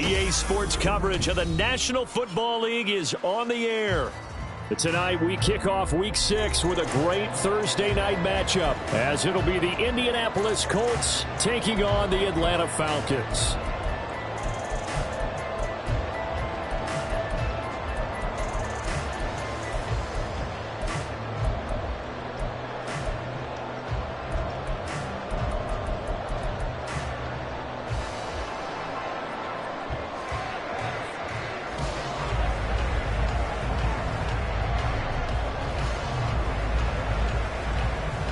EA Sports coverage of the National Football League is on the air. Tonight, we kick off Week 6 with a great Thursday night matchup, as it'll be the Indianapolis Colts taking on the Atlanta Falcons.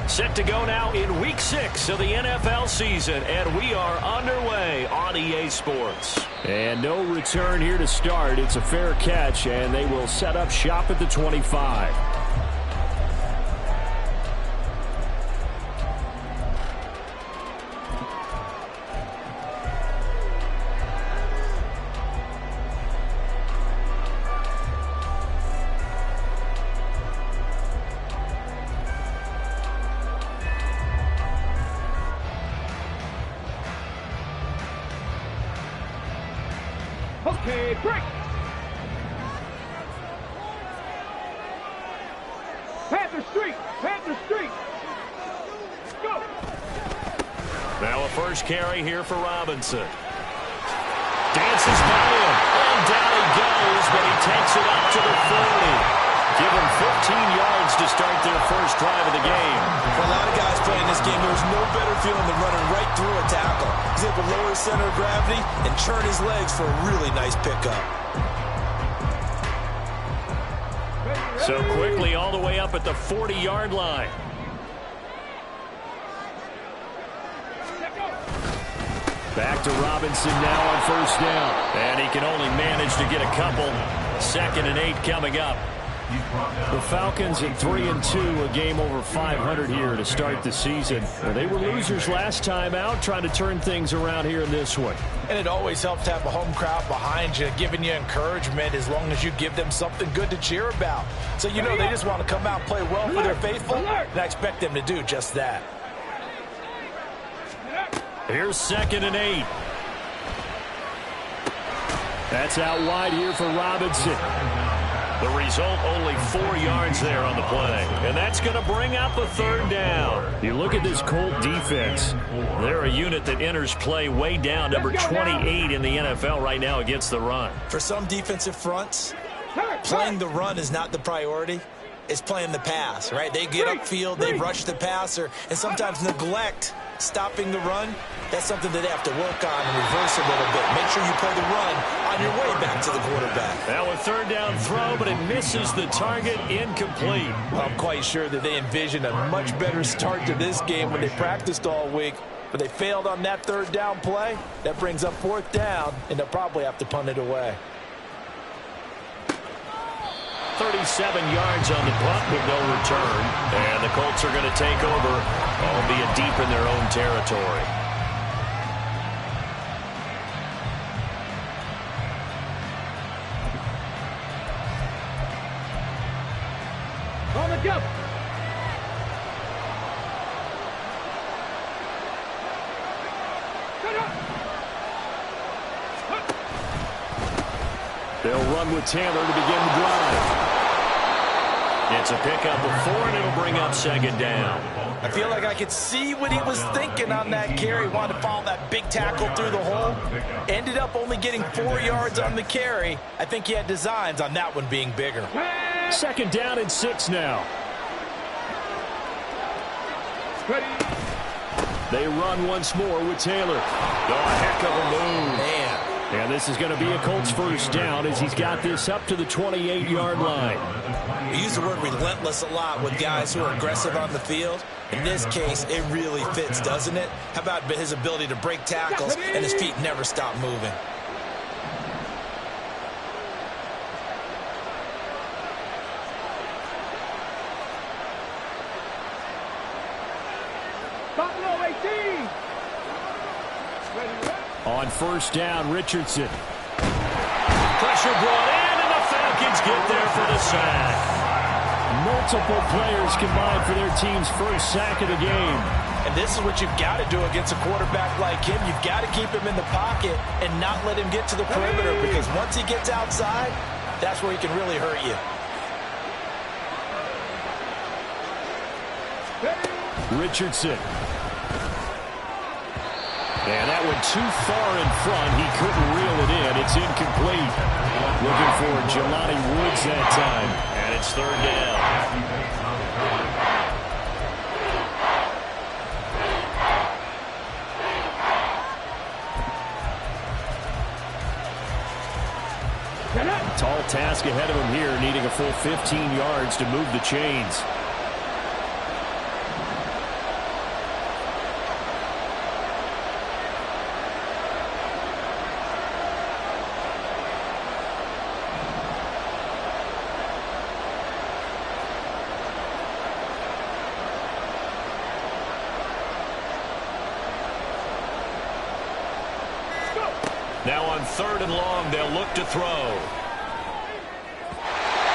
Set to go now in Week 6 of the NFL season, and we are underway on EA Sports. And no return here to start. It's a fair catch, and they will set up shop at the 25. Okay, break. Panther Street, Panther Street. Go. Now a first carry here for Robinson. Dances by him, and down he goes, but he takes it up to the 40. Give him 15 yards to start their first drive of the game. For a lot of guys playing this game, there's no better feeling than running right through a tackle. He's able to lower his center of gravity and turn his legs for a really nice pickup. So quickly all the way up at the 40-yard line. Back to Robinson now on first down. And he can only manage to get a couple. 2nd and 8 coming up. The Falcons at 3-2, a game over 500 here to start the season. Well, they were losers last time out, trying to turn things around here in this one. And it always helps to have a home crowd behind you, giving you encouragement as long as you give them something good to cheer about. So you know they just want to come out and play well for their faithful, and I expect them to do just that. Here's 2nd and 8. That's out wide here for Robinson. The result, only 4 yards there on the play. And that's going to bring up a 3rd down. You look at this Colt defense. They're a unit that enters play way down, number 28 in the NFL right now against the run. For some defensive fronts, playing the run is not the priority. It's playing the pass, right? They get upfield, they rush the passer, and sometimes neglect stopping the run. That's something that they have to work on and reverse a little bit. Make sure you play the run on your way back to the quarterback. Now a 3rd down throw, but it misses the target, incomplete. I'm quite sure that they envisioned a much better start to this game when they practiced all week. But they failed on that 3rd down play. That brings up 4th down, and they'll probably have to punt it away. 37 yards on the punt with no return. And the Colts are going to take over, albeit deep in their own territory. On the go. They'll run with Taylor to begin the drive. It's a pickup of 4, and it'll bring up 2nd down. I feel like I could see what he was thinking on that carry. Wanted to follow that big tackle through the hole. Ended up only getting 4 yards on the carry. I think he had designs on that one being bigger. 2nd down and 6 now. They run once more with Taylor. Oh, a heck of a move. Man. And this is going to be a Colts 1st down as he's got this up to the 28-yard line. We use the word relentless a lot with guys who are aggressive on the field. In this case, it really fits, doesn't it? How about his ability to break tackles and his feet never stop moving? Buffalo 18. On 1st down, Richardson. Pressure brought in, and the Falcons get there for the sack. Multiple players combined for their team's first sack of the game. And this is what you've got to do against a quarterback like him. You've got to keep him in the pocket and not let him get to the perimeter, because once he gets outside, that's where he can really hurt you. Richardson. And that went too far in front. He couldn't reel it in. It's incomplete. Looking for Jelani Woods that time. And it's third down. Tall task ahead of him here, needing a full 15 yards to move the chains. Now on third and long, they'll look to throw.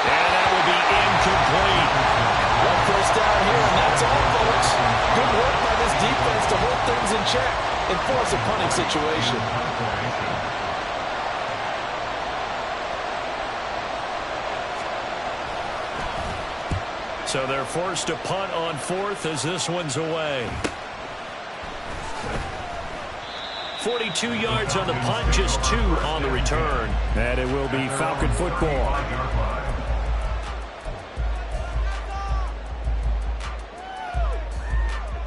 And that will be incomplete. One first down here, and that's all, folks. Good work by this defense to hold things in check and force a punting situation. So they're forced to punt on fourth as this one's away. 42 yards on the punt, just 2 on the return. And it will be Falcon football.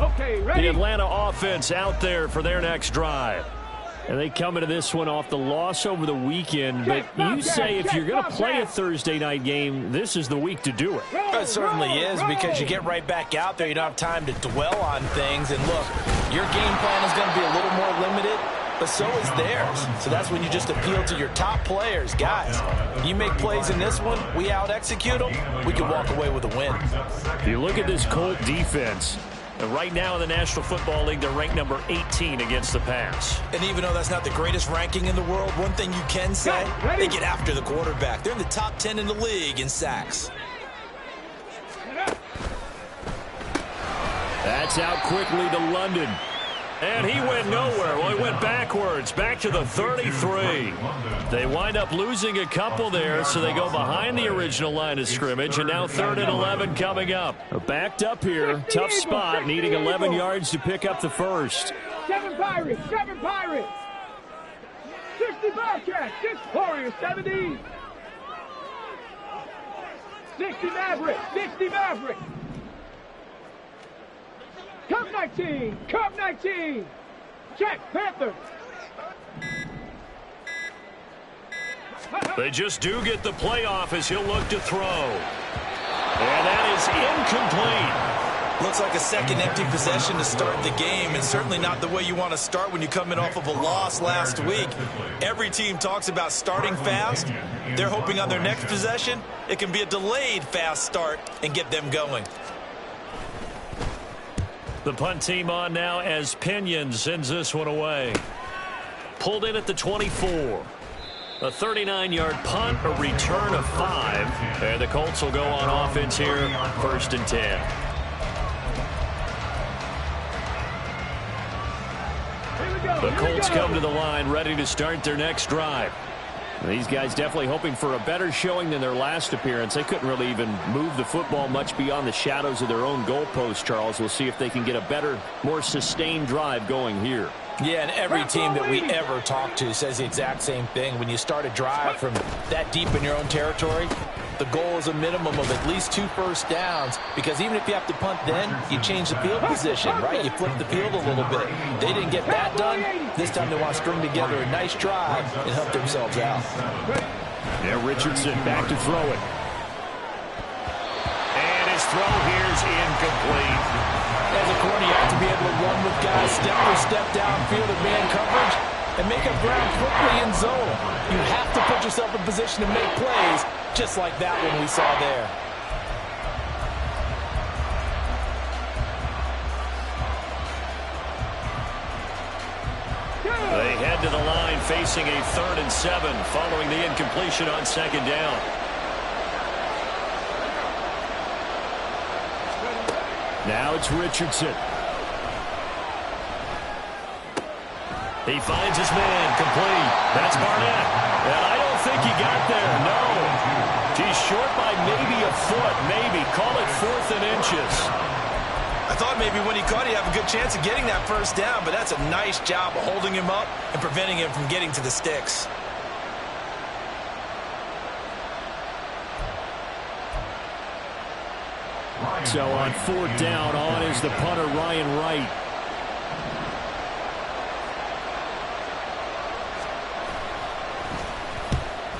Okay, ready? The Atlanta offense out there for their next drive. And they come into this one off the loss over the weekend. But you say if you're going to play a Thursday night game, this is the week to do it. It certainly is, because you get right back out there. You don't have time to dwell on things. And look, your game plan is going to be a little more limited, but so is theirs. So that's when you just appeal to your top players. Guys, you make plays in this one, we out-execute them, we can walk away with a win. You look at this Colt defense. And right now in the National Football League, they're ranked number 18 against the pass. And even though that's not the greatest ranking in the world, one thing you can say, they get after the quarterback. They're in the top 10 in the league in sacks. That's out quickly to London. And he went nowhere. Well, he went backwards, back to the 33. They wind up losing a couple there, so they go behind the original line of scrimmage, and now 3rd and 11 coming up. Backed up here, tough spot, needing 11 yards to pick up the first. 7 Pirates, 7 Pirates. 60 Bobcats, 6 Warriors, 70. 60 Mavericks, 60 Mavericks. Cup 19, Cup 19. Check, Panthers. They just do get the playoff as he'll look to throw. And that is incomplete. Looks like a second empty possession to start the game, and certainly not the way you want to start when you're coming off of a loss last week. Every team talks about starting fast. They're hoping on their next possession, it can be a delayed fast start and get them going. The punt team on now as Pinion sends this one away. Pulled in at the 24. A 39-yard punt, a return of 5. And the Colts will go on offense here, 1st and 10. The Colts come to the line, ready to start their next drive. These guys definitely hoping for a better showing than their last appearance. They couldn't really even move the football much beyond the shadows of their own goalpost, Charles. We'll see if they can get a better, more sustained drive going here. Yeah, and every team that we ever talk to says the exact same thing. When you start a drive from that deep in your own territory, the goal is a minimum of at least 2 first downs, because even if you have to punt then, you change the field position, right? You flip the field a little bit. They didn't get that done. This time they want to string together a nice drive and help themselves out. Now Richardson back to throw it. And his throw here is incomplete. As a corner, you have to be able to run with guys step for step downfield in man coverage and make up ground quickly in zone. You have to put yourself in position to make plays, just like that one we saw there. They head to the line facing a 3rd and 7 following the incompletion on 2nd down. Now it's Richardson. He finds his man, complete. That's Barnett. And I don't think he got there, no. He's short by maybe a foot, maybe. Call it 4th and inches. I thought maybe when he caught, he'd have a good chance of getting that first down, but that's a nice job of holding him up and preventing him from getting to the sticks. So on 4th down, on is the punter, Ryan Wright.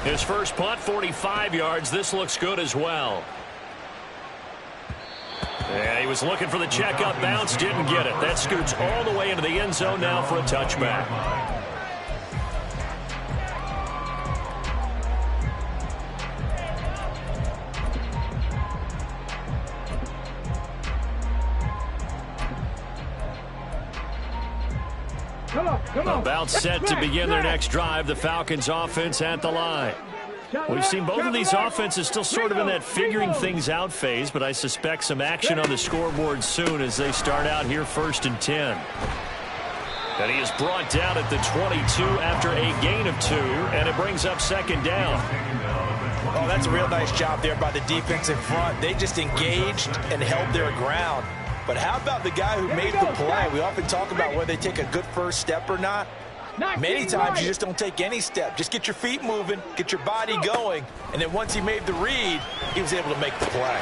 His first punt, 45 yards. This looks good as well. Yeah, he was looking for the checkup bounce, didn't get it. That scoots all the way into the end zone now for a touchback. About set to begin their next drive, the Falcons offense at the line. We've seen both of these offenses still sort of in that figuring things out phase, but I suspect some action on the scoreboard soon as they start out here 1st and 10. And he is brought down at the 22 after a gain of 2, and it brings up 2nd down. Oh, that's a real nice job there by the defense in front. They just engaged and held their ground. But how about the guy who made the play? We often talk about whether they take a good first step or not. Many times you just don't take any step. Just get your feet moving, get your body going, and then once he made the read, he was able to make the play.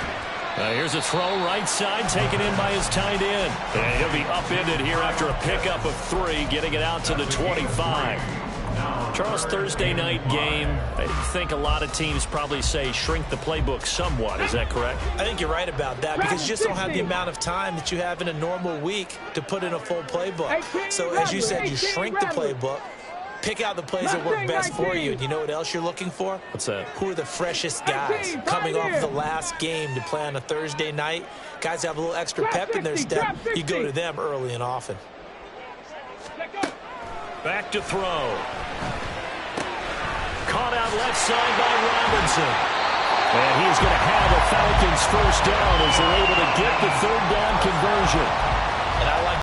Here's a throw right side taken in by his tight end. And he'll be upended here after a pickup of 3, getting it out to the 25. Charles, Thursday night game, I think a lot of teams probably say shrink the playbook somewhat. Is that correct? I think you're right about that because you just don't have the amount of time that you have in a normal week to put in a full playbook. So as you said, you shrink the playbook, pick out the plays that work best for you. And you know what else you're looking for? What's that? Who are the freshest guys coming off the last game to play on a Thursday night? Guys have a little extra pep in their step. You go to them early and often. Back to throw. Caught out left side by Robinson. And he's going to have a Falcons first down as they're able to get the 3rd down conversion. And I like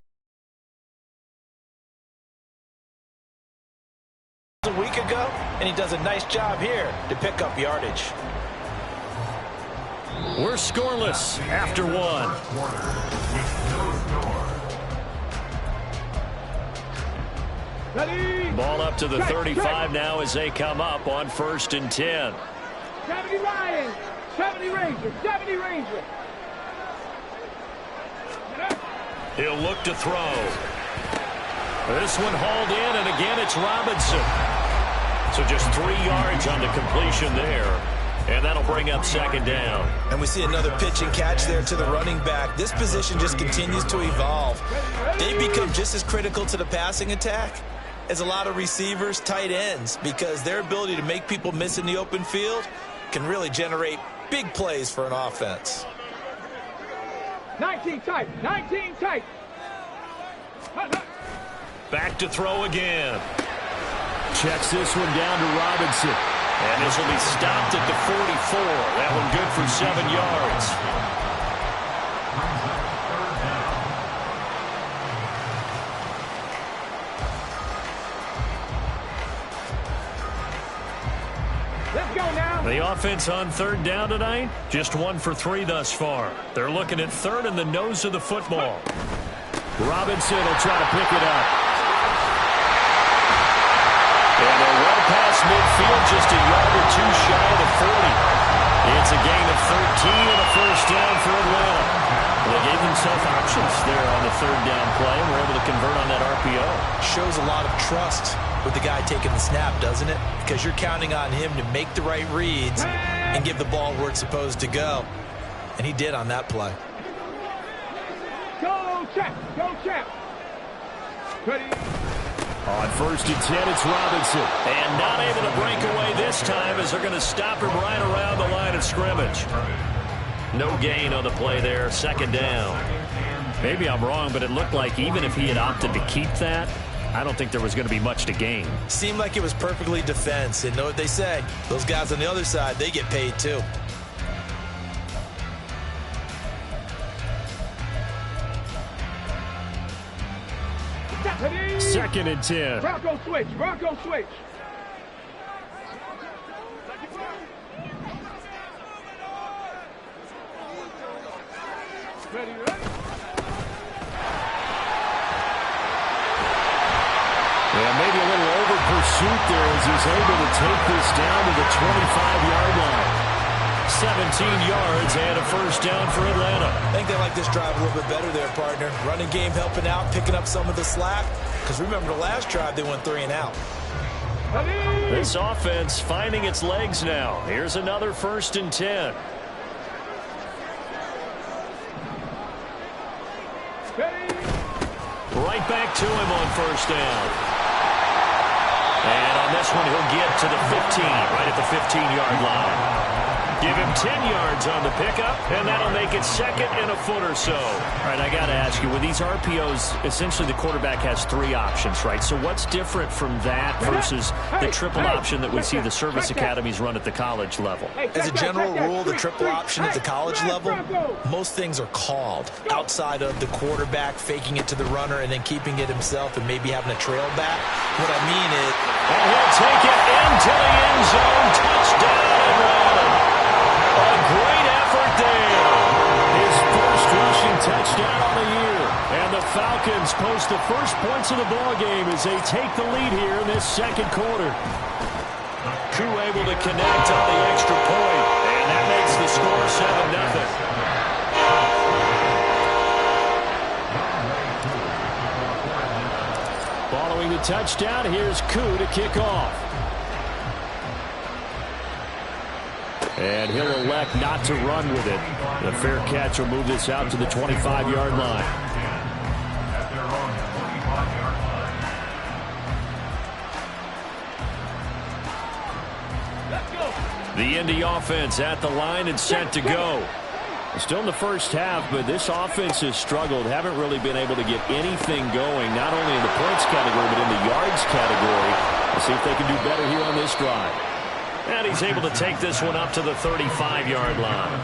a week ago, and he does a nice job here to pick up yardage. We're scoreless after 1. Ball up to the 35 now as they come up on 1st and 10. 70 Lions, 70 Rangers, 70 Rangers. He'll look to throw. This one hauled in, and again it's Robinson. So just 3 yards on the completion there. And that'll bring up 2nd down. And we see another pitch and catch there to the running back. This position just continues to evolve. They become just as critical to the passing attack as a lot of receivers, tight ends, because their ability to make people miss in the open field can really generate big plays for an offense. 19 tight, 19 tight. Back to throw again. Checks this one down to Robinson. And this will be stopped at the 44. That one good for 7 yards. Let's go now. The offense on 3rd down tonight, just 1 for 3 thus far. They're looking at 3rd in the nose of the football. Robinson will try to pick it up. And they'll run past midfield, just a yard or 2 shy of the 40. It's a gain of 13 and a first down for Atlanta. They gave themselves options there on the 3rd down play and were able to convert on that RPO. Shows a lot of trust with the guy taking the snap, doesn't it? Because you're counting on him to make the right reads and give the ball where it's supposed to go. And he did on that play. Go check, go check. Ready. On 1st and 10, it's Robinson. And not able to break away this time as they're going to stop him right around the line of scrimmage. No gain on the play there, 2nd down. Maybe I'm wrong, but it looked like even if he had opted to keep that, I don't think there was going to be much to gain. Seemed like it was perfectly defense. And know what they say? Those guys on the other side, they get paid too. 2nd and 10. Bronco switch. Bronco switch. Ready, ready. Yeah, maybe a little over pursuit there as he's able to take this down to the 25-yard line. 17 yards and a first down for Atlanta. I think they like this drive a little bit better there, partner. Running game helping out, picking up some of the slack. Because remember the last drive, they went 3 and out. This offense finding its legs now. Here's another 1st and 10. Right back to him on 1st down. And on this one, he'll get to the 15, right at the 15-yard line. Give him 10 yards on the pickup, and that'll make it 2nd and a foot or so. All right, I got to ask you, with these RPOs, essentially the quarterback has 3 options, right? So what's different from that versus the triple option that we see the service academies run at the college level? As a general rule, the triple option at the college level, most things are called outside of the quarterback faking it to the runner and then keeping it himself and maybe having a trail back. What I mean is... And he'll take it into the end zone. Touchdown, Atlanta. A great effort there. His first rushing touchdown on the year. And the Falcons post the first points of the ballgame as they take the lead here in this 2nd quarter. Koo able to connect on the extra point, and that makes the score 7-0. Following the touchdown, here's Koo to kick off. And he'll elect not to run with it. The fair catch will move this out to the 25-yard line. The Indy offense at the line and set to go. Still in the first half, but this offense has struggled. Haven't really been able to get anything going, not only in the points category, but in the yards category. We'll see if they can do better here on this drive. And he's able to take this one up to the 35-yard line.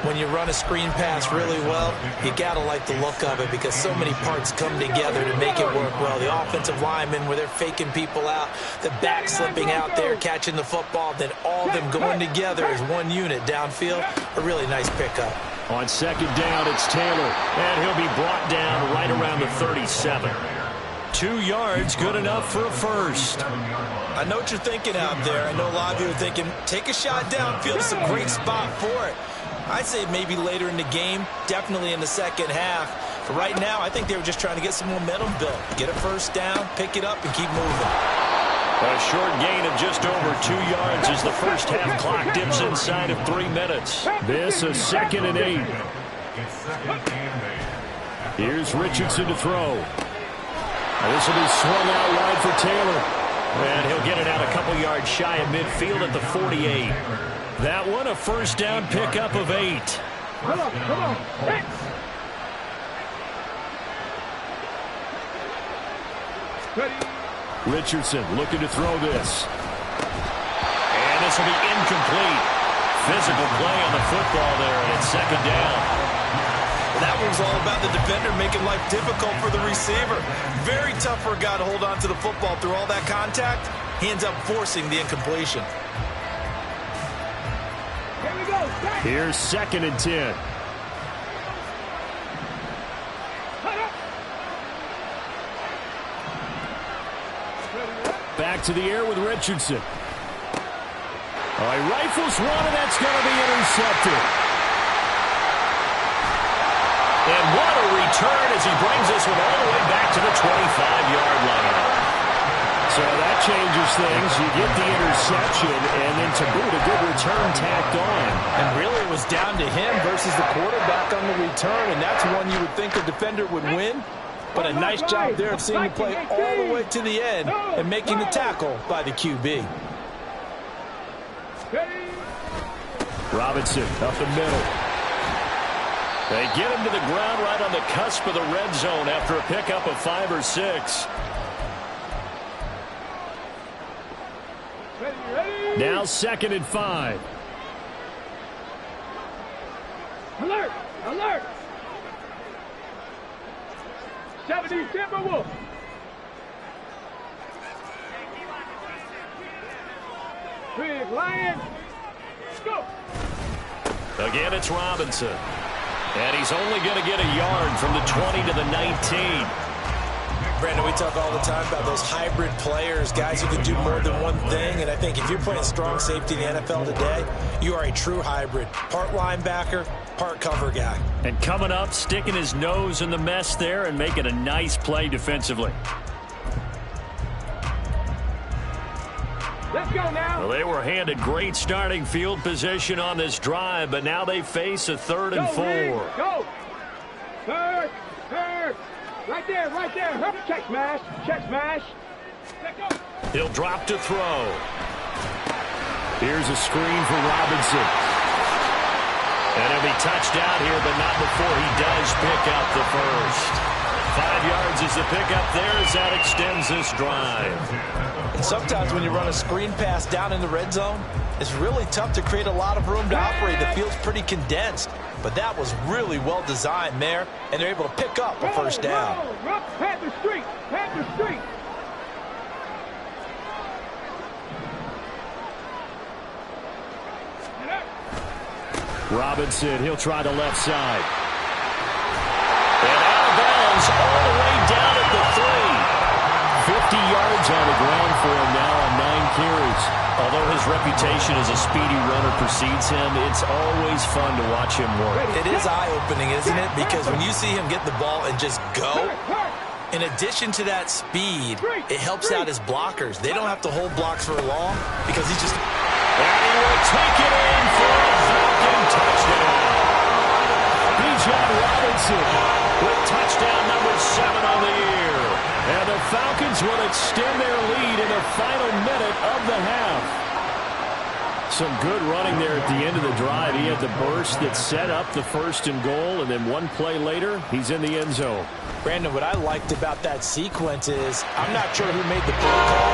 When you run a screen pass really well, you got to like the look of it because so many parts come together to make it work well. The offensive linemen, where they're faking people out, the back slipping out there, catching the football, then all of them going together as one unit downfield. A really nice pickup. On 2nd down, it's Taylor, and he'll be brought down right around the 37. 2 yards, good enough for a first. I know what you're thinking out there. I know a lot of you are thinking, take a shot downfield. It's a great spot for it. I'd say maybe later in the game, definitely in the 2nd half. But right now, I think they were just trying to get some momentum built. Get a first down, pick it up, and keep moving. A short gain of just over 2 yards as the first half clock dips inside of 3 minutes. This a 2nd and 8. Here's Richardson to throw. This will be swung out wide for Taylor. And he'll get it out a couple yards shy of midfield at the 48. That one a first down pickup of 8. Come on, come on. Hey. Richardson looking to throw this. And this will be incomplete. Physical play on the football there, and it's 2nd down. That one's all about the defender making life difficult for the receiver. Very tough for a guy to hold on to the football through all that contact. He ends up forcing the incompletion. Here we go. Here's 2nd and 10. Back to the air with Richardson. All right, rifles one, and that's going to be intercepted. And what a return as he brings this one all the way back to the 25-yard line. So that changes things. You get the interception, and then to boot, a good return tacked on. And really it was down to him versus the quarterback on the return, and that's one you would think the defender would win. But a nice job there of seeing the play all the way to the end and making the tackle by the QB. Robinson up the middle. They get him to the ground right on the cusp of the red zone after a pickup of 5 or 6. Now 2nd and 5. Alert! Alert! 70 Timberwolves. Big Lion. Go. Again, it's Robinson. And he's only going to get a yard from the 20 to the 19. Brandon, we talk all the time about those hybrid players, guys who can do more than one thing. And I think if you're playing strong safety in the NFL today, you are a true hybrid. Part linebacker, part cover guy. And coming up, sticking his nose in the mess there and making a nice play defensively. Let's go now. Well, they were handed great starting field position on this drive, but now they face a 3rd and 4. Go. Third. Right there. Check smash. Let go. He'll drop to throw. Here's a screen for Robinson. And he'll be touched out here, but not before he does pick up the first. 5 yards is the pickup there as that extends this drive. And sometimes when you run a screen pass down in the red zone, it's really tough to create a lot of room to operate. The field's pretty condensed. But that was really well designed there, and they're able to pick up a first down. Panther Street. Robinson, he'll try the left side. And out of bounds all the way down at the 3. 50 yards on the ground for him now on 9 carries. Although his reputation as a speedy runner precedes him, it's always fun to watch him work. It is eye-opening, isn't it? Because when you see him get the ball and just go, in addition to that speed, it helps out his blockers. They don't have to hold blocks for long because he's just... And he will take it in for a Falcon touchdown. Bijan Robinson with touchdown number 7 on the year. And the Falcons will extend their lead in the final minute of the half. Some good running there at the end of the drive. He had the burst that set up the 1st and goal, and then one play later, he's in the end zone. Brandon, what I liked about that sequence is, I'm not sure who made the play call,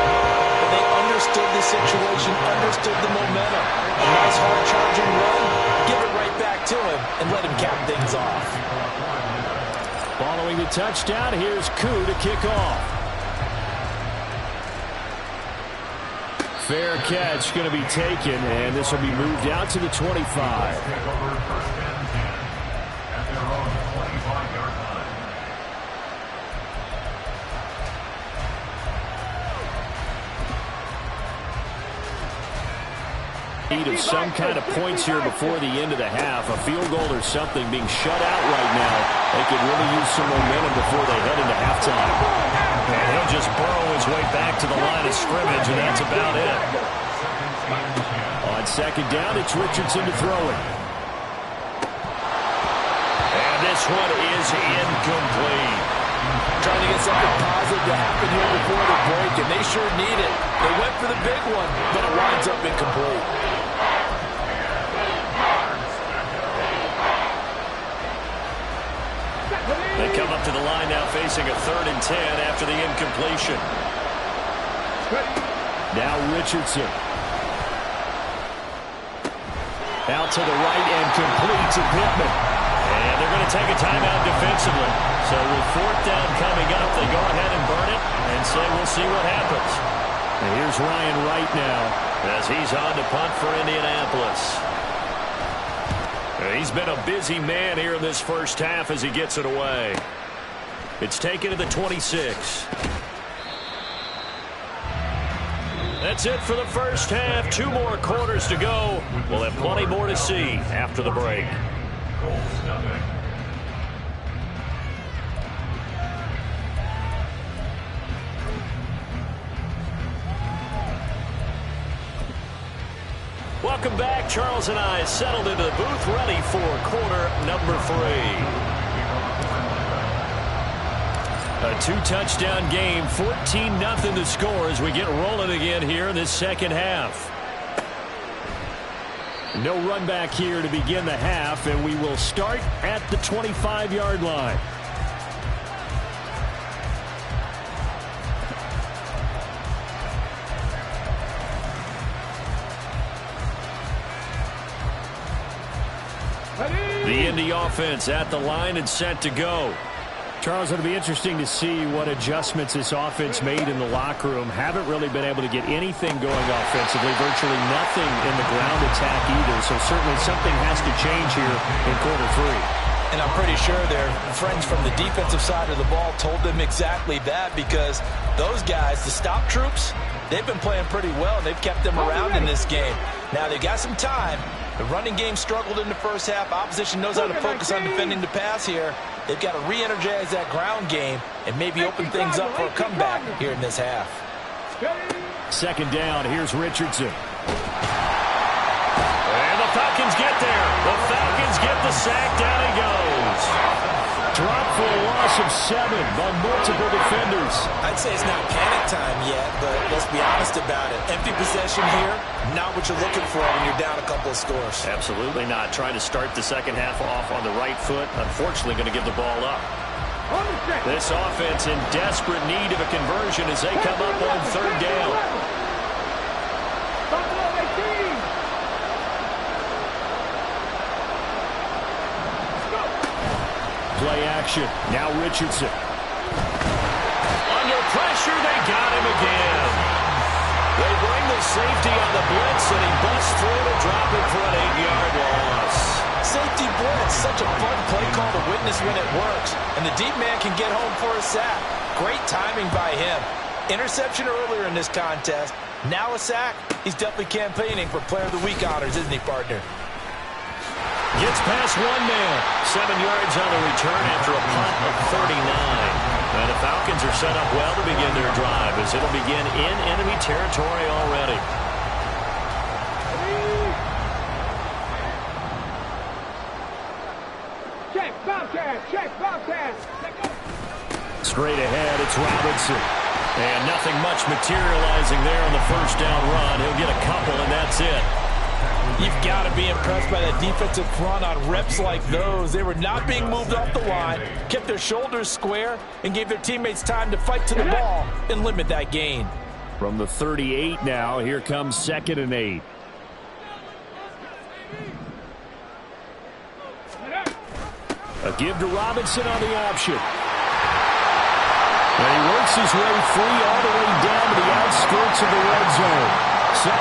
but they understood the situation, understood the momentum. A nice hard-charging run, give it right back to him, and let him cap things off. Following the touchdown, here's Koo to kick off. Fair catch going to be taken, and this will be moved out to the 25. Of some kind of points here before the end of the half. A field goal or something being shut out right now. They could really use some momentum before they head into halftime. And he'll just burrow his way back to the line of scrimmage, and that's about it. On 2nd down, it's Richardson to throw it. And this one is incomplete. Trying to get something positive to happen here before the break, and they sure need it. They went for the big one, but it winds up incomplete. They come up to the line now facing a 3rd and 10 after the incompletion. Now Richardson. Out to the right and complete to Pittman. And they're going to take a timeout defensively. So with 4th down coming up, they go ahead and burn it and say we'll see what happens. And here's Ryan Wright now as he's on to punt for Indianapolis. He's been a busy man here in this first half as he gets it away. It's taken to the 26. That's it for the first half. 2 more quarters to go. We'll have plenty more to see after the break. Welcome back. Charles and I settled into the booth, ready for quarter number 3. A 2-touchdown game, 14-0 the score as we get rolling again here in this second half. No run back here to begin the half, and we will start at the 25-yard line. The Indy offense at the line and set to go. Charles, it'll be interesting to see what adjustments this offense made in the locker room. Haven't really been able to get anything going offensively, virtually nothing in the ground attack either. So certainly something has to change here in quarter three. And I'm pretty sure their friends from the defensive side of the ball told them exactly that, because those guys, the stop troops, they've been playing pretty well. They've kept them around in this game. Now they got some time. The running game struggled in the first half. Opposition knows how to focus on defending the pass here. They've got to re-energize that ground game and maybe open things up for a comeback here in this half. Second down, here's Richardson. And the Falcons get there. The Falcons get the sack. Down he goes. Dropped for a loss of 7 by multiple defenders. I'd say it's not panic time yet, but let's be honest about it. Empty possession here, not what you're looking for when you're down a couple of scores. Absolutely not. Trying to start the second half off on the right foot. Unfortunately, going to give the ball up. This offense in desperate need of a conversion as they come up on third down. Play action. Now Richardson. Under pressure, they got him again. They bring the safety on the blitz, and he busts through to drop it for an 8-yard loss. Safety blitz, such a fun play call to witness when it works. And the deep man can get home for a sack. Great timing by him. Interception earlier in this contest. Now a sack. He's definitely campaigning for Player of the Week honors, isn't he, partner? Gets past one man. 7 yards on the return after a punt of 39. And the Falcons are set up well to begin their drive as it'll begin in enemy territory already. Check, Bobcat, check, Bobcat. Straight ahead, it's Robinson. And nothing much materializing there on the first down run. He'll get a couple, and that's it. You've got to be impressed by that defensive front on reps like those. They were not being moved off the line, kept their shoulders square, and gave their teammates time to fight to the ball and limit that gain. From the 38 now, here comes 2nd and 8. A give to Robinson on the option. And he works his way free all the way down to the outskirts of the red zone. 73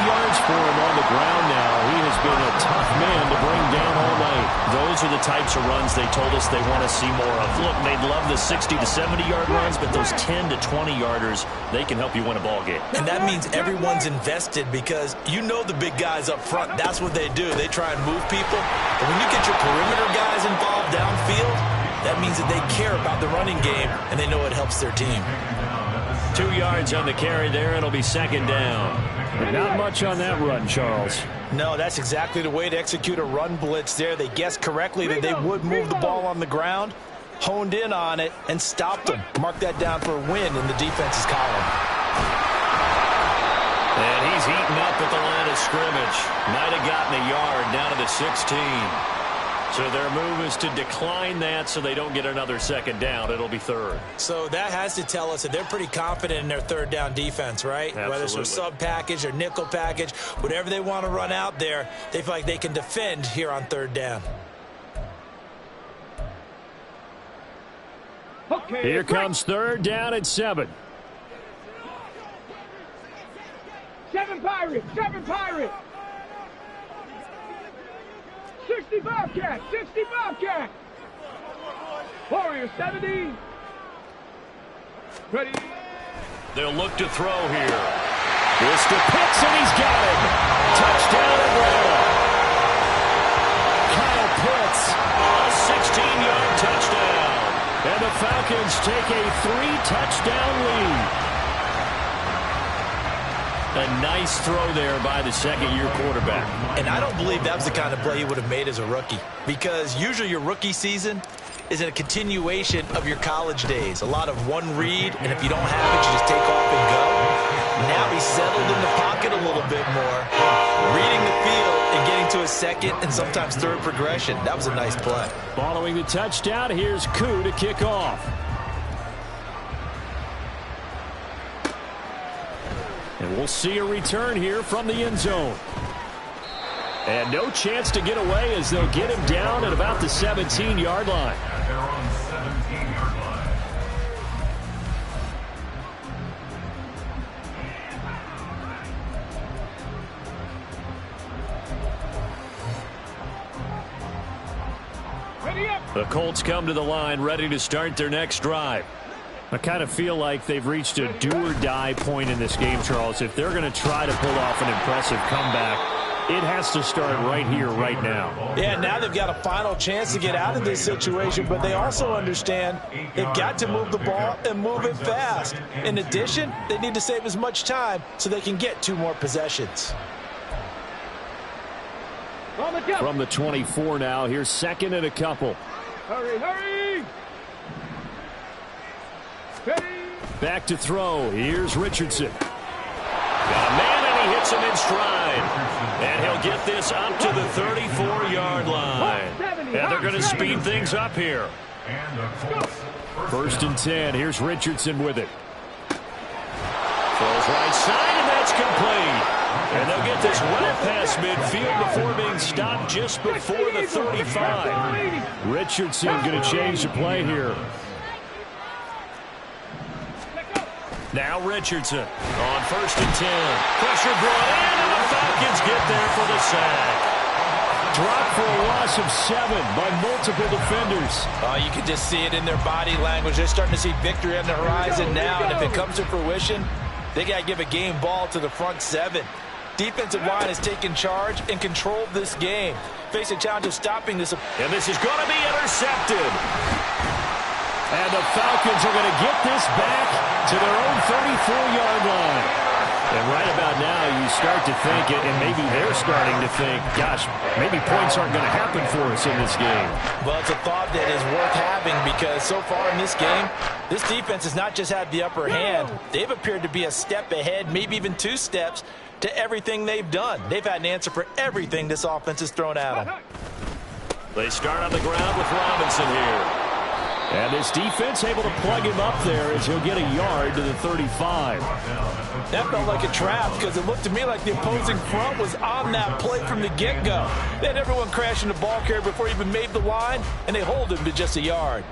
yards for him on the ground now. He has been a tough man to bring down all night. Those are the types of runs they told us they want to see more of. Look, they'd love the 60 to 70-yard runs, but those 10 to 20-yarders, they can help you win a ball game. And that means everyone's invested, because you know the big guys up front, that's what they do. They try and move people. But when you get your perimeter guys involved downfield, that means that they care about the running game, and they know it helps their team. 2 yards on the carry there. It'll be 2nd down. But not much on that run, Charles. No, that's exactly the way to execute a run blitz there. They guessed correctly that they would move the ball on the ground, honed in on it, and stopped them. Mark that down for a win in the defense's column. And he's eaten up at the line of scrimmage. Might have gotten a yard down to the 16. So their move is to decline that so they don't get another 2nd down. It'll be 3rd. So that has to tell us that they're pretty confident in their 3rd down defense, right? Absolutely. Whether it's a sub package or nickel package, whatever they want to run out there, they feel like they can defend here on 3rd down. Okay, Here comes 3rd down at 7. 7 Pirates, 7 Pirates. 60 Bobcat, 60 Bobcat. Warrior 70. Ready. They'll look to throw here. This to Pitts, and he's got him. Touchdown Atlanta. Kyle Pitts, a 16-yard touchdown. And the Falcons take a 3-touchdown lead. A nice throw there by the second-year quarterback. And I don't believe that was the kind of play he would have made as a rookie, because usually your rookie season is a continuation of your college days. A lot of one read, and if you don't have it, you just take off and go. Now he's settled in the pocket a little bit more, reading the field and getting to a 2nd and sometimes 3rd progression. That was a nice play. Following the touchdown, here's Koo to kick off. And we'll see a return here from the end zone. And no chance to get away as they'll get him down at about the 17-yard line. They're on the 17-yard line. The Colts come to the line ready to start their next drive. I kind of feel like they've reached a do-or-die point in this game, Charles. If they're going to try to pull off an impressive comeback, it has to start right here, right now. Yeah, now they've got a final chance to get out of this situation, but they also understand they've got to move the ball and move it fast. In addition, they need to save as much time so they can get 2 more possessions. From the 24 now, here's second and a couple. Hurry, hurry! Back to throw. Here's Richardson. Got a man, and he hits him in stride. And he'll get this up to the 34-yard line. And they're going to speed things up here. First and 10. Here's Richardson with it. Throws right side, and that's complete. And they'll get this well past midfield before being stopped just before the 35. Richardson going to change the play here. Now Richardson on first and 10. Pressure brought in, and the Falcons get there for the sack. Dropped for a loss of 7 by multiple defenders. You can just see it in their body language. They're starting to see victory on the horizon now, and if it comes to fruition, they got to give a game ball to the front 7. Defensive line has taken charge and controlled this game. Face a challenge of stopping this. And this is going to be intercepted. And the Falcons are going to get this back to their own 34-yard line. And right about now, you start to think, and maybe they're starting to think, gosh, maybe points aren't going to happen for us in this game. Well, it's a thought that is worth having because so far in this game, this defense has not just had the upper hand. They've appeared to be a step ahead, maybe even 2 steps, to everything they've done. They've had an answer for everything this offense has thrown at them. They start on the ground with Robinson here. And this defense able to plug him up there as he'll get a yard to the 35. That felt like a trap because it looked to me like the opposing front was on that play from the get-go. They had everyone crashing the ball carrier before he even made the line, and they hold him to just a yard.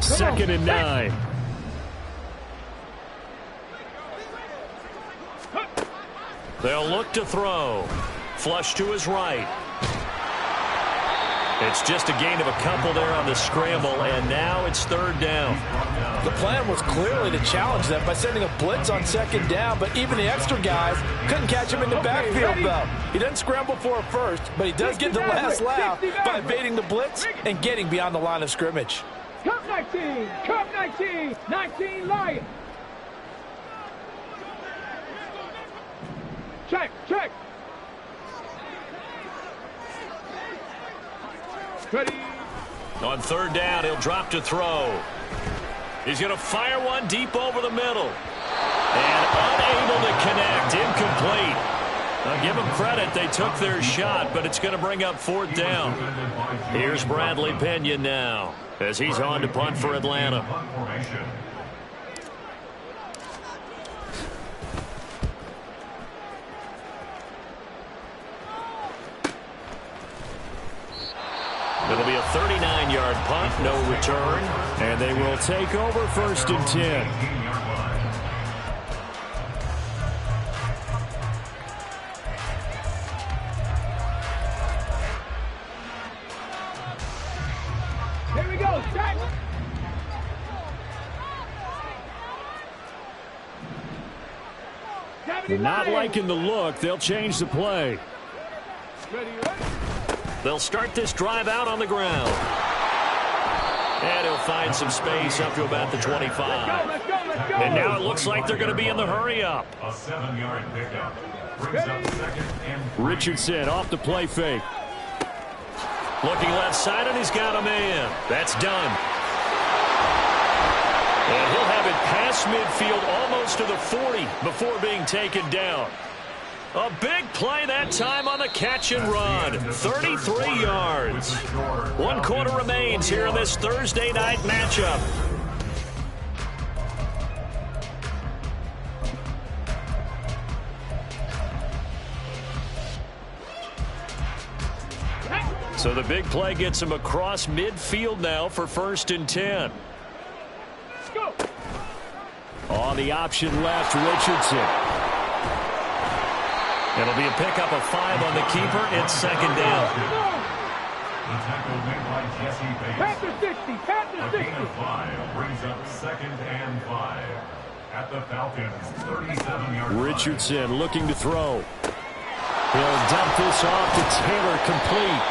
Second and 9. They'll look to throw. Flush to his right. It's just a gain of a couple there on the scramble, and now it's third down. The plan was clearly to challenge them by sending a blitz on second down, but even the extra guys couldn't catch him in the backfield, though. He doesn't scramble for a first, but he does get the last laugh by evading the blitz and getting beyond the line of scrimmage. Cup 19, Cup 19, 19 Lions. Check, check. Ready. On third down, he'll drop to throw. He's going to fire one deep over the middle. And unable to connect, incomplete. I'll give them credit, they took their shot, but it's going to bring up fourth down. Here's Bradley Pinion now as he's on to punt for Atlanta. It'll be a 39-yard punt, no return, and they will take over first and 10. Here we go, set. Not liking the look, they'll change the play. Ready, ready. They'll start this drive out on the ground. And he'll find some space up to about the 25. Let's go, let's go. And now it looks like they're going to be in the hurry-up. A 7-yard pickup. Brings up second and 3. Richardson off the play fake. Looking left side, and he's got a man. That's done. And he'll have it past midfield almost to the 40 before being taken down. A big play that time on the catch and run. 33 yards. 1 quarter remains here in this Thursday night matchup. So the big play gets him across midfield now for 1st and 10. Go. On the option left, Richardson. It'll be a pickup of 5 on the keeper. It's 2nd down. The tackle made by Jesse Bates. Panther 60. Panther A 60. gain of 5 brings up 2nd and 5. At the Falcons, 37-yard line. Richardson looking to throw. He'll dump this off to Taylor, complete.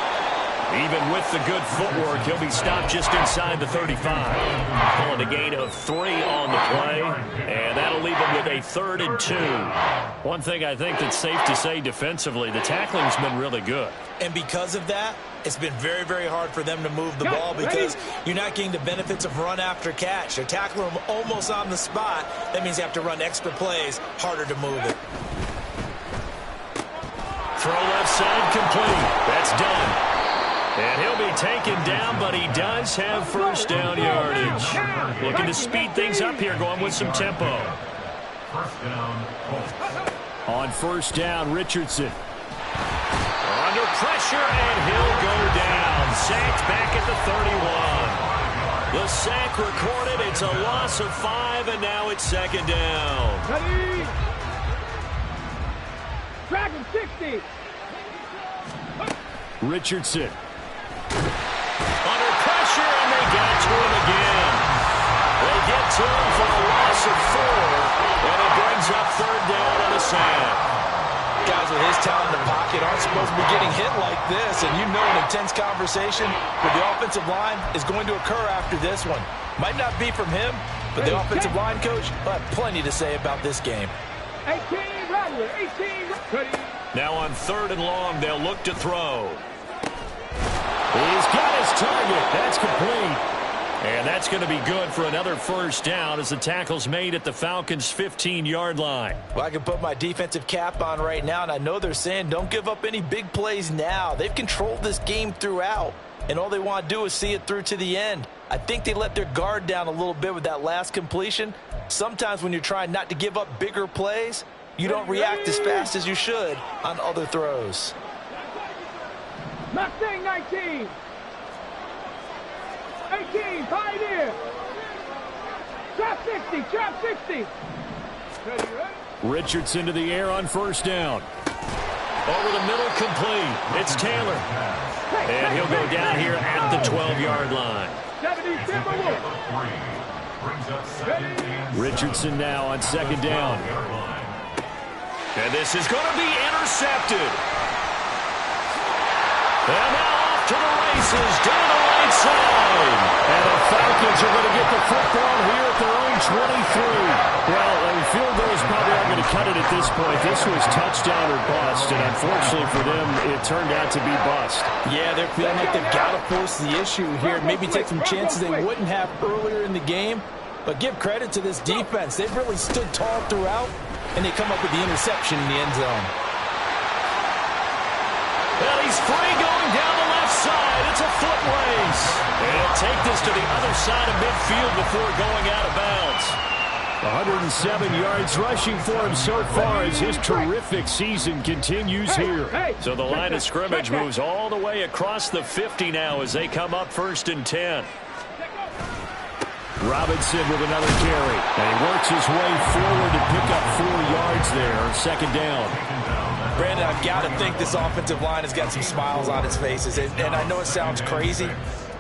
Even with the good footwork, he'll be stopped just inside the 35. Pulling a gain of 3 on the play, and that'll leave him with a 3rd and 2. One thing I think that's safe to say defensively, the tackling's been really good. And because of that, it's been very, very hard for them to move the ball because you're not getting the benefits of run after catch. They're tackling them almost on the spot. That means you have to run extra plays, harder to move it. Throw left side, complete. That's done. And he'll be taken down, but he does have 1st down yardage. Looking to speed things up here, going with some tempo. 1st down, Colts. On 1st down, Richardson. Under pressure, and he'll go down. Sacked back at the 31. The sack recorded. It's a loss of 5, and now it's 2nd down. Ready. Dragon 60. Richardson. Under pressure, and they got to him again. They get to him for a loss of 4, and it brings up 3rd down and a sack. Guys with his talent in the pocket aren't supposed to be getting hit like this, and you know an intense conversation with the offensive line is going to occur after this one. Might not be from him, but the offensive line coach will have plenty to say about this game. 18 Rattler. 18. Ready. Now on 3rd and long, they'll look to throw. He's got his target. That's complete. And that's going to be good for another 1st down as the tackle's made at the Falcons' 15-yard line. Well, I can put my defensive cap on right now, and I know they're saying don't give up any big plays now. They've controlled this game throughout, and all they want to do is see it through to the end. I think they let their guard down a little bit with that last completion. Sometimes when you're trying not to give up bigger plays, you don't react as fast as you should on other throws. Mustang 19. 18, Pioneer. Trap 60, trap 60. Ready, ready? Richardson to the air on 1st down. Over the middle, complete. It's Taylor. And he'll go down here at the 12-yard line. 70, Timberwolf. Brings up 2nd and Richardson now on 2nd down. And this is going to be intercepted. And now off to the races down the right side. And the Falcons are going to get the football here at their own 23. Well, the field goal is probably not going to cut it at this point. This was touchdown or bust, and unfortunately for them, it turned out to be bust. Yeah, they're feeling like they've got to force the issue here. Maybe take some chances they wouldn't have earlier in the game. But give credit to this defense. They've really stood tall throughout, and they come up with the interception in the end zone. Well, he's free going down the left side. It's a foot race. And he'll take this to the other side of midfield before going out of bounds. 107 yards rushing for him so far as his terrific season continues here. So the line of scrimmage moves all the way across the 50 now as they come up 1st and 10. Robinson with another carry. And he works his way forward to pick up 4 yards there. 2nd down. Brandon, I've got to think this offensive line has got some smiles on its faces. And I know it sounds crazy,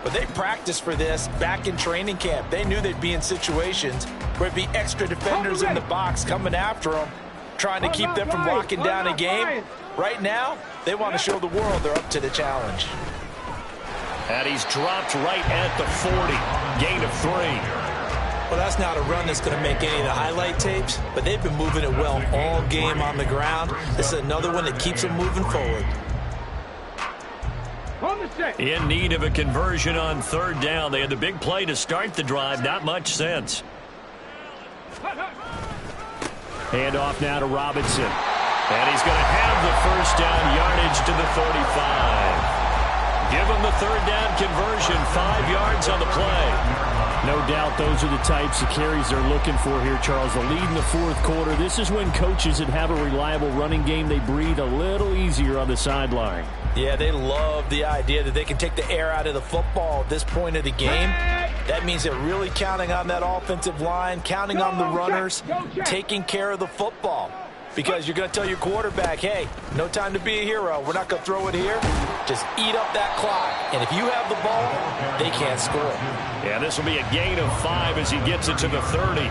but they practiced for this back in training camp. They knew they'd be in situations where it'd be extra defenders in the box coming after them, trying to keep them from locking down a game. Right now, they want to show the world they're up to the challenge. And he's dropped right at the 40. Gain of 3. Well, that's not a run that's going to make any of the highlight tapes, but they've been moving it well all game on the ground. This is another one that keeps them moving forward. In need of a conversion on 3rd down. They had the big play to start the drive. Not much sense. Hand off now to Robinson. And he's going to have the first down yardage to the 35. Give him the third down conversion, 5 yards on the play. No doubt those are the types of carries they're looking for here, Charles. The lead in the fourth quarter. This is when coaches that have a reliable running game, they breathe a little easier on the sideline. Yeah, they love the idea that they can take the air out of the football at this point of the game. That means they're really counting on that offensive line, counting on the runners, taking care of the football. Because you're going to tell your quarterback, hey, no time to be a hero. We're not going to throw it here. Just eat up that clock. And if you have the ball, they can't score. Yeah, this will be a gain of 5 as he gets it to the 30.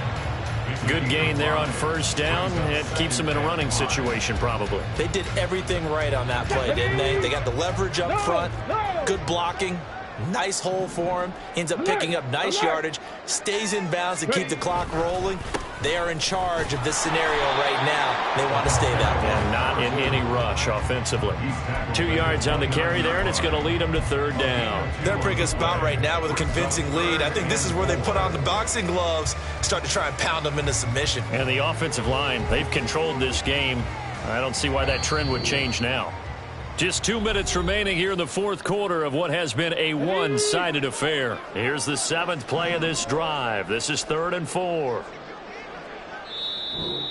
Good gain there on first down. It keeps them in a running situation probably. They did everything right on that play, didn't they? They got the leverage up front, good blocking, nice hole for him, ends up picking up nice yardage, stays in bounds to keep the clock rolling. They are in charge of this scenario right now. They want to stay that way. And not in any rush offensively. 2 yards on the carry there, and it's going to lead them to third down. They're in a pretty good spot right now with a convincing lead. I think this is where they put on the boxing gloves, start to try and pound them into submission. And the offensive line, they've controlled this game. I don't see why that trend would change now. Just 2 minutes remaining here in the fourth quarter of what has been a one-sided affair. Here's the 7th play of this drive. This is 3rd and 4.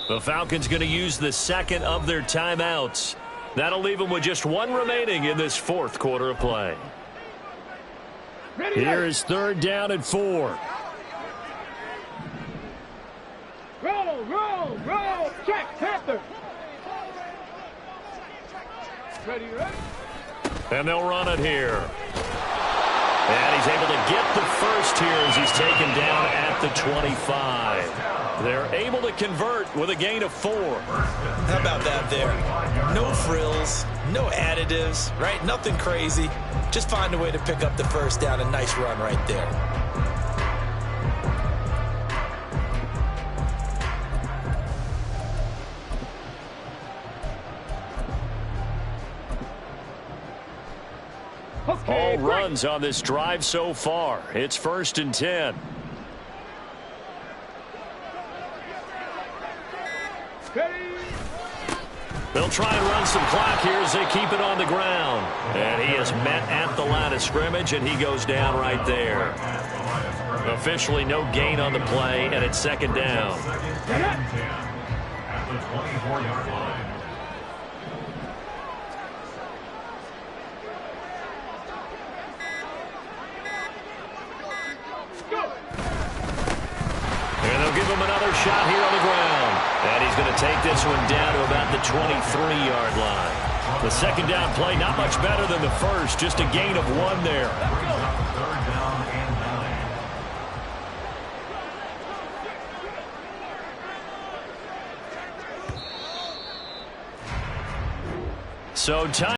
The Falcons going to use the second of their timeouts. That'll leave them with just 1 remaining in this fourth quarter of play. Here is 3rd down and 4. Roll. Check, Panther. Ready. And they'll run it here. And he's able to get the first here as he's taken down at the 25. They're able to convert with a gain of 4. How about that there? No frills, no additives, right? Nothing crazy. Just find a way to pick up the first down. A nice run right there. All runs on this drive so far. It's 1st and 10. They'll try and run some clock here as they keep it on the ground. And he is met at the line of scrimmage, and he goes down right there. Officially no gain on the play, and it's 2nd down. At the 24-yard line. And they'll give him another shot here on the ground. And he's going to take this one down to about the 23-yard line. The 2nd down play, not much better than the first, just a gain of 1 there. 3rd down and 9. So time.